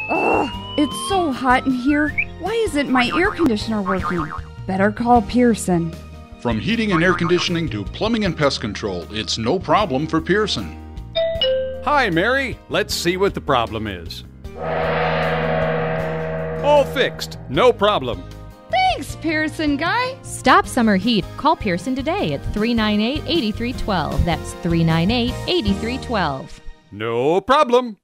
Ugh, it's so hot in here. Why isn't my air conditioner working? Better call Pearson. From heating and air conditioning to plumbing and pest control, it's no problem for Pearson. Hi, Mary. Let's see what the problem is. All fixed. No problem. Thanks, Pearson guy. Stop summer heat. Call Pearson today at 398-8312. That's 398-8312. No problem.